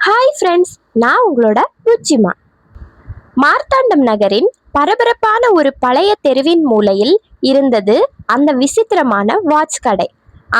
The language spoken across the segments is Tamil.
ஹாய் ஃப்ரெண்ட்ஸ், நான் உங்களோட ருச்சிமா. மார்த்தாண்டம் நகரின் பரபரப்பான ஒரு பழைய தெருவின் மூலையில் இருந்தது அந்த விசித்திரமான வாட்ச் கடை.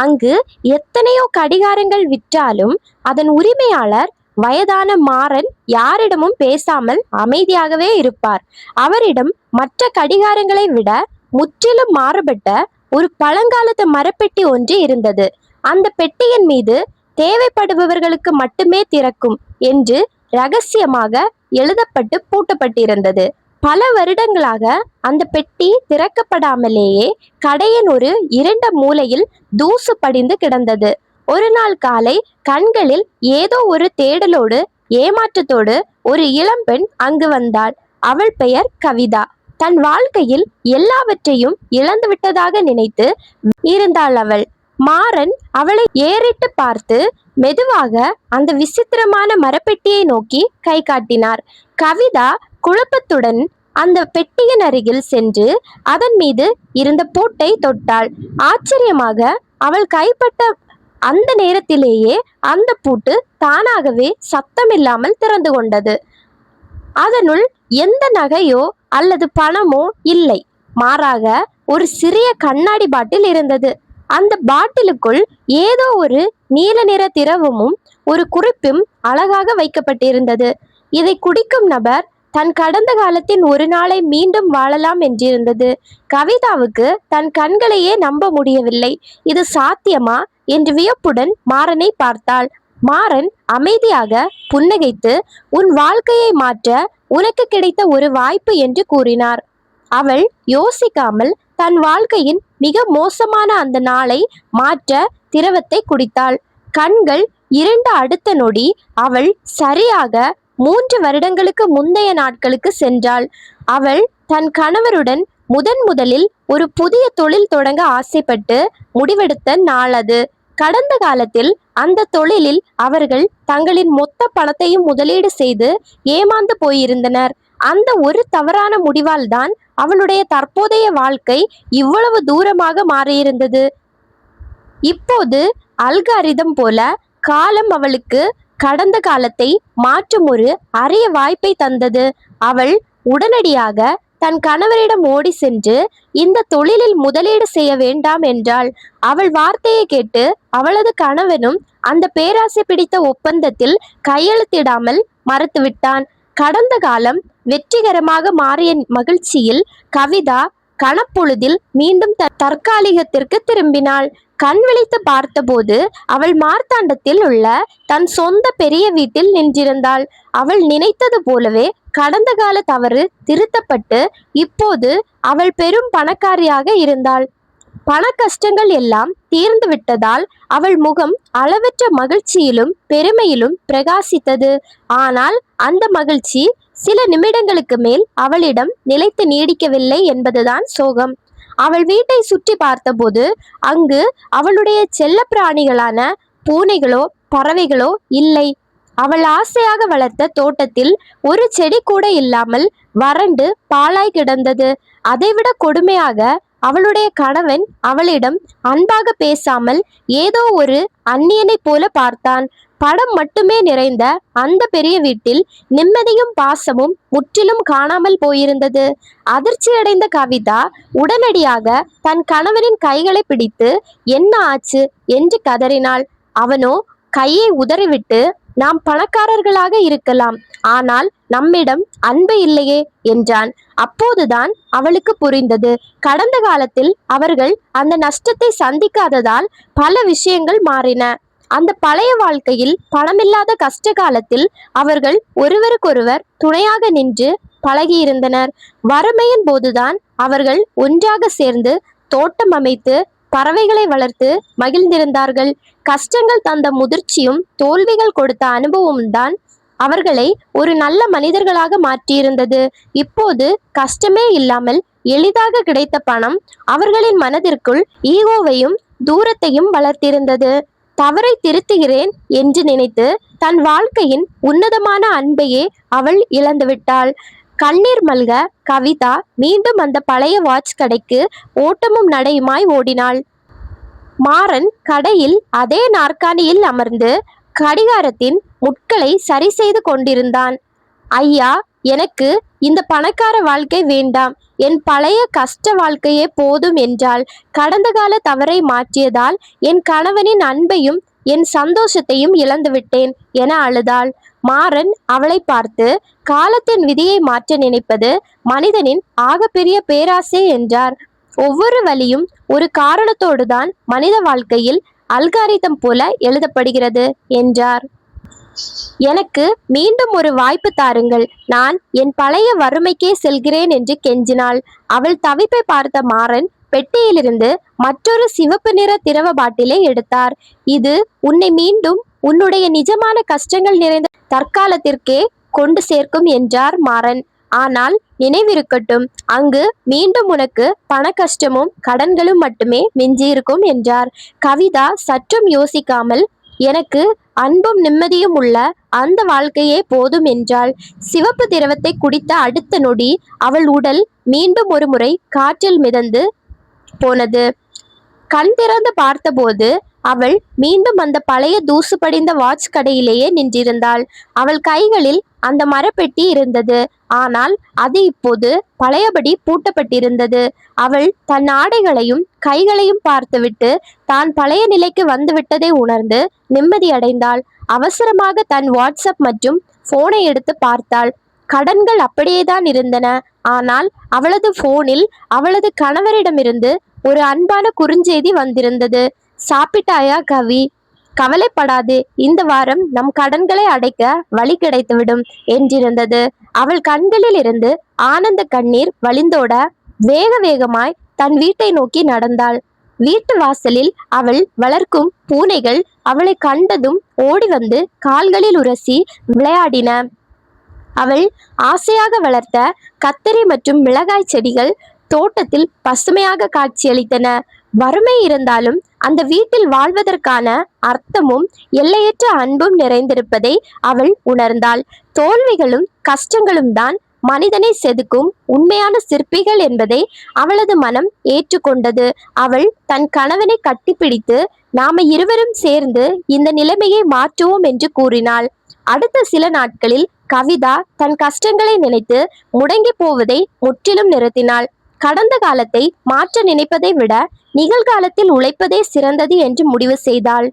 அங்கு எத்தனையோ கடிகாரங்கள் விற்றாலும் அதன் உரிமையாளர் வயதான மாறன் யாரிடமும் பேசாமல் அமைதியாகவே இருப்பார். அவரிடம் மற்ற கடிகாரங்களை விட முற்றிலும் மாறுபட்ட ஒரு பழங்காலத்து மரப்பெட்டி ஒன்று இருந்தது. அந்த பெட்டியின் மீது தேவைப்படுபவர்களுக்கு மட்டுமே திறக்கும் என்று ரகசியமாக எழுதப்பட்டு பூட்டப்பட்டிருந்தது. பல வருடங்களாக அந்த பெட்டி திறக்கப்படாமலேயே கடையின் ஒரு இருண்ட மூலையில் தூசு படிந்து கிடந்தது. ஒரு நாள் காலை கண்களில் ஏதோ ஒரு தேடலோடு ஏமாற்றத்தோடு ஒரு இளம்பெண் அங்கு வந்தாள். அவள் பெயர் கவிதா. தன் வாழ்க்கையில் எல்லாவற்றையும் இழந்து விட்டதாக நினைத்து இருந்தாள் அவள். மாறன் அவளை ஏறிட்டு பார்த்து மெதுவாக அந்த விசித்திரமான மரப்பெட்டியை நோக்கி கை காட்டினார். கவிதா குழப்பத்துடன் அந்த பெட்டியின் அருகில் சென்று அதன் மீது இருந்த பூட்டை தொட்டாள். ஆச்சரியமாக அவள் கைப்பட்ட அந்த நேரத்திலேயே அந்த பூட்டு தானாகவே சத்தமில்லாமல் திறந்து கொண்டது. அதனுள் எந்த நகையோ அல்லது பணமோ இல்லை. மாறாக ஒரு சிறிய கண்ணாடி பாட்டில் இருந்தது. அந்த பாட்டிலுக்குள் ஏதோ ஒரு நீல நிற திரவமும் ஒரு குறிப்பும் அழகாக வைக்கப்பட்டிருந்தது. இதை குடிக்கும் நபர் தன் கடந்த காலத்தின் ஒரு நாளை மீண்டும் வாழலாம் என்றிருந்தது. கவிதாவுக்கு தன் கண்களையே நம்ப முடியவில்லை. இது சாத்தியமா என்று வியப்புடன் மாறனை பார்த்தாள். மாறன் அமைதியாக புன்னகைத்து, உன் வாழ்க்கையை மாற்ற உனக்கு கிடைத்த ஒரு வாய்ப்பு என்று கூறினார். அவள் யோசிக்காமல் தன் வாழ்க்கையின் மிக மோசமான அந்த நாளை மாற்ற திரவத்தை குடித்தாள். கண்கள் இரண்டு அடுத்த நொடி அவள் சரியாக 3 வருடங்களுக்கு முந்தைய நாட்களுக்கு சென்றாள். அவள் தன் கணவருடன் முதலில் ஒரு புதிய தொழில் தொடங்க ஆசைப்பட்டு முடிவெடுத்த நாள் அது. கடந்த காலத்தில் அந்த தொழிலில் அவர்கள் தங்களின் மொத்த பணத்தையும் முதலீடு செய்து ஏமாந்து போயிருந்தனர். அந்த ஒரு தவறான முடிவால் தான் அவளுடைய தற்போதைய வாழ்க்கை இவ்வளவு தூரமாக மாறியிருந்தது. இப்போது அல்காரிதம் போல காலம் அவளுக்கு கடந்த காலத்தை மாற்றும் ஒரு அரிய வாய்ப்பை தந்தது. அவள் உடனடியாக தன் கணவரிடம் ஓடி சென்று இந்த தொழிலில் முதலீடு செய்ய வேண்டாம் என்றாள். அவள் வார்த்தையை கேட்டு அவளது கணவனும் அந்த பேராசை பிடித்த ஒப்பந்தத்தில் கையெழுத்திடாமல் மறுத்துவிட்டான். கடந்த காலம் வெற்றிகரமாக மாறிய மகிழ்ச்சியில் கவிதா கணப்பொழுதில் மீண்டும் தற்காலிகத்திற்கு திரும்பினாள். கண் விழித்து பார்த்தபோது அவள் மார்த்தாண்டத்தில் உள்ள தன் சொந்த பெரிய வீட்டில் நின்றிருந்தாள். அவள் நினைத்தது போலவே கடந்த கால தவறு திருத்தப்பட்டு இப்போது அவள் பெரும் பணக்காரியாக இருந்தாள். பண கஷ்டங்கள் எல்லாம் தீர்ந்து விட்டதால் அவள் முகம் அளவற்ற மகிழ்ச்சியிலும் பெருமையிலும் பிரகாசித்தது. ஆனால் அந்த மகிழ்ச்சி சில நிமிடங்களுக்கு மேல் அவளிடம் நிலைத்து நீடிக்கவில்லை என்பதுதான் சோகம். அவள் வீட்டை சுற்றி பார்த்தபோது அங்கு அவளுடைய செல்ல பிராணிகளான பூனைகளோ பறவைகளோ இல்லை. அவள் ஆசையாக வளர்த்த தோட்டத்தில் ஒரு செடி கூட இல்லாமல் வறண்டு பாழாய் கிடந்தது. அதைவிட கொடுமையாக அவளுடைய கணவன் அவளிடம் அன்பாக பேசாமல் ஏதோ ஒரு அந்நியனைப் போல பார்த்தான். படம் மட்டுமே நிறைந்த அந்த பெரிய வீட்டில் நிம்மதியும் பாசமும் முற்றிலும் காணாமல் போயிருந்தது. அதிர்ச்சியடைந்த கவிதா உடனடியாக தன் கணவனின் கைகளை பிடித்து, என்ன ஆச்சு என்று கதறினாள். அவனோ கையை உதறிவிட்டு, நாம் பணக்காரர்களாக இருக்கலாம், ஆனால் நம்மிடம் அன்பு இல்லையே என்றான். அப்போதுதான் அவளுக்கு புரிந்தது, கடந்த காலத்தில் அவர்கள் அந்த நஷ்டத்தை சந்திக்காததால் பல விஷயங்கள் மாறின. அந்த பழைய வாழ்க்கையில் பணமில்லாத கஷ்ட காலத்தில் அவர்கள் ஒருவருக்கொருவர் துணையாக நின்று பழகியிருந்தனர். வறுமையின் போதுதான் அவர்கள் ஒன்றாக சேர்ந்து தோட்டம் அமைத்து பறவைகளை வளர்த்து மகிழ்ந்திருந்தார்கள். கஷ்டங்கள் தந்த முதிர்ச்சியும் தோல்விகள் கொடுத்த அனுபவமும் தான் அவர்களை ஒரு நல்ல மனிதர்களாக மாற்றியிருந்தது. இப்போது கஷ்டமே இல்லாமல் எளிதாக கிடைத்த பணம் அவர்களின் மனதிற்குள் ஈகோவையும் தூரத்தையும் வளர்த்திருந்தது. தவறை திருத்துகிறேன் என்று நினைத்து தன் வாழ்க்கையின் உன்னதமான அன்பையே அவள் இழந்துவிட்டாள். கண்ணீர் மல்க கவிதா மீண்டும் அந்த பழைய வாட்ச் கடைக்கு ஓட்டமும் நடையுமாய் ஓடினாள். மாறன் கடையில் அதே நாற்காலியில் அமர்ந்து கடிகாரத்தின் முட்களை சரி செய்து கொண்டிருந்தான். ஐயா, எனக்கு இந்த பணக்கார வாழ்க்கை வேண்டாம், என் பழைய கஷ்ட வாழ்க்கையே போதும் என்றாள். கடந்த கால தவறை மாற்றியதால் என் கணவனின் அன்பையும் என் சந்தோஷத்தையும் இழந்துவிட்டேன் என அழுதாள். மாறன் அவளை பார்த்து, காலத்தின் விதியை மாற்ற நினைப்பது மனிதனின் ஆகப்பெரிய பேராசை என்றார். ஒவ்வொரு வழியும் ஒரு காரணத்தோடுதான் மனித வாழ்க்கையில் அல்காரிதம் போல எழுதப்படுகிறது என்றார். எனக்கு மீண்டும் ஒரு வாய்ப்பு தாருங்கள், நான் என் பழைய வறுமைக்கே செல்கிறேன் என்று கெஞ்சினாள். அவள் தவிப்பை பார்த்த மாறன் பெட்டியிலிருந்து மற்றொரு சிவப்பு நிற திரவ பாட்டிலை எடுத்தார். இது உன்னை மீண்டும் உன்னுடைய நிஜமான கஷ்டங்கள் நிறைந்த தற்காலத்திற்கே கொண்டு சேர்க்கும் என்றார் மாறன். ஆனால் நினைவிருக்கட்டும், அங்கு மீண்டும் உனக்கு பண கஷ்டமும் கடன்களும் மட்டுமே மிஞ்சியிருக்கும் என்றார். கவிதா சற்றும் யோசிக்காமல், எனக்கு அன்பும் நிம்மதியும் உள்ள அந்த வாழ்க்கையே போதும் என்றாள். சிவப்பு திரவத்தை குடித்த அடுத்த நொடி அவள் உடல் மீண்டும் ஒரு முறை காற்றில் மிதந்து போனது. கண் திறந்து பார்த்தபோது அவள் மீண்டும் அந்த பழைய தூசு படிந்த வாட்ச் கடையிலேயே நின்றிருந்தாள். அவள் கைகளில் அந்த மரப்பெட்டி இருந்தது. ஆனால் அது இப்போது பழையபடி பூட்டப்பட்டிருந்தது. அவள் தன் ஆடைகளையும் கைகளையும் பார்த்துவிட்டு தான் பழைய நிலைக்கு வந்துவிட்டதை உணர்ந்து நிம்மதியடைந்தாள். அவசரமாக தன் வாட்ஸ்அப் மற்றும் போனை எடுத்து பார்த்தாள். கடன்கள் அப்படியேதான் இருந்தன. ஆனால் அவளது போனில் அவளது கணவரிடமிருந்து ஒரு அன்பான குறுஞ்செய்தி வந்திருந்தது. சாப்பிட்டாயா கவி? கவலைப்படாது, இந்த வாரம் நம் கடன்களை அடைக்க வழி கிடைத்துவிடும் என்றிருந்தது. அவள் கண்களில் இருந்து ஆனந்த கண்ணீர் வழிந்தோட வேக வேகமாய் தன் வீட்டை நோக்கி நடந்தாள். வீட்டு வாசலில் அவள் வளர்க்கும் பூனைகள் அவளை கண்டதும் ஓடி வந்து கால்களில் உரசி விளையாடின. அவள் ஆசையாக வளர்த்த கத்தரி மற்றும் மிளகாய் செடிகள் தோட்டத்தில் பசுமையாக காட்சியளித்தன. வறுமை இருந்தாலும் அந்த வீட்டில் வாழ்வதற்கான அர்த்தமும் எல்லையற்ற அன்பும் நிறைந்திருப்பதை அவள் உணர்ந்தாள். தோல்விகளும் கஷ்டங்களும் தான் மனிதனை செதுக்கும் உண்மையான சிற்பிகள் என்பதை அவளது மனம் ஏற்றுக்கொண்டது. அவள் தன் கணவனை கட்டிப்பிடித்து, நாம இருவரும் சேர்ந்து இந்த நிலைமையை மாற்றுவோம் என்று கூறினாள். அடுத்த சில நாட்களில் கவிதா தன் கஷ்டங்களை நினைத்து முடங்கி போவதை முற்றிலும் நிறுத்தினாள். கடந்த காலத்தை மாற்ற நினைப்பதை விட நிகழ்காலத்தில் உழைப்பதே சிறந்தது என்று முடிவு செய்தாள்.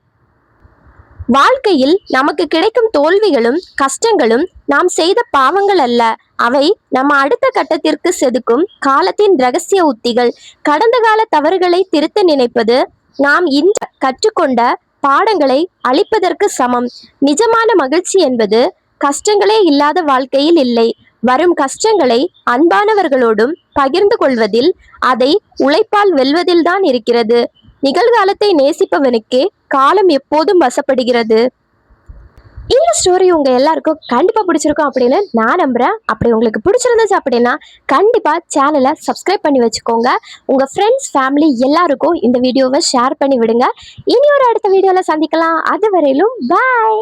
வாழ்க்கையில் நமக்கு கிடைக்கும் தோல்விகளும் கஷ்டங்களும் நாம் செய்த பாவங்கள் அல்ல, அவை நம்ம அடுத்த கட்டத்திற்கு செதுக்கும் காலத்தின் இரகசிய உத்திகள். கடந்த கால தவறுகளை திருத்த நினைப்பது நாம் இன்று கற்றுக்கொண்ட பாடங்களை அழிப்பதற்கு சமம். நிஜமான மகிழ்ச்சி என்பது கஷ்டங்களே இல்லாத வாழ்க்கையில் இல்லை, வரும் கஷ்டங்களை அன்பானவர்களோடும் பகிர்ந்து கொள்வதில், அதை உழைப்பால் வெல்வதில்தான் இருக்கிறது. நிகழ்காலத்தை நேசிப்பவனுக்கே காலம் எப்போதும் வசப்படுகிறது. இந்த ஸ்டோரி உங்க எல்லாருக்கும் கண்டிப்பா பிடிச்சிருக்கும் அப்படின்னு நான் நம்புறேன். அப்படி உங்களுக்கு பிடிச்சிருந்துச்சு அப்படின்னா கண்டிப்பா சேனலை சப்ஸ்கிரைப் பண்ணி வச்சுக்கோங்க. உங்க ஃப்ரெண்ட்ஸ் ஃபேமிலி எல்லாருக்கும் இந்த வீடியோவை ஷேர் பண்ணி விடுங்க. இனி ஒரு அடுத்த வீடியோல சந்திக்கலாம். அதுவரையிலும் பாய்.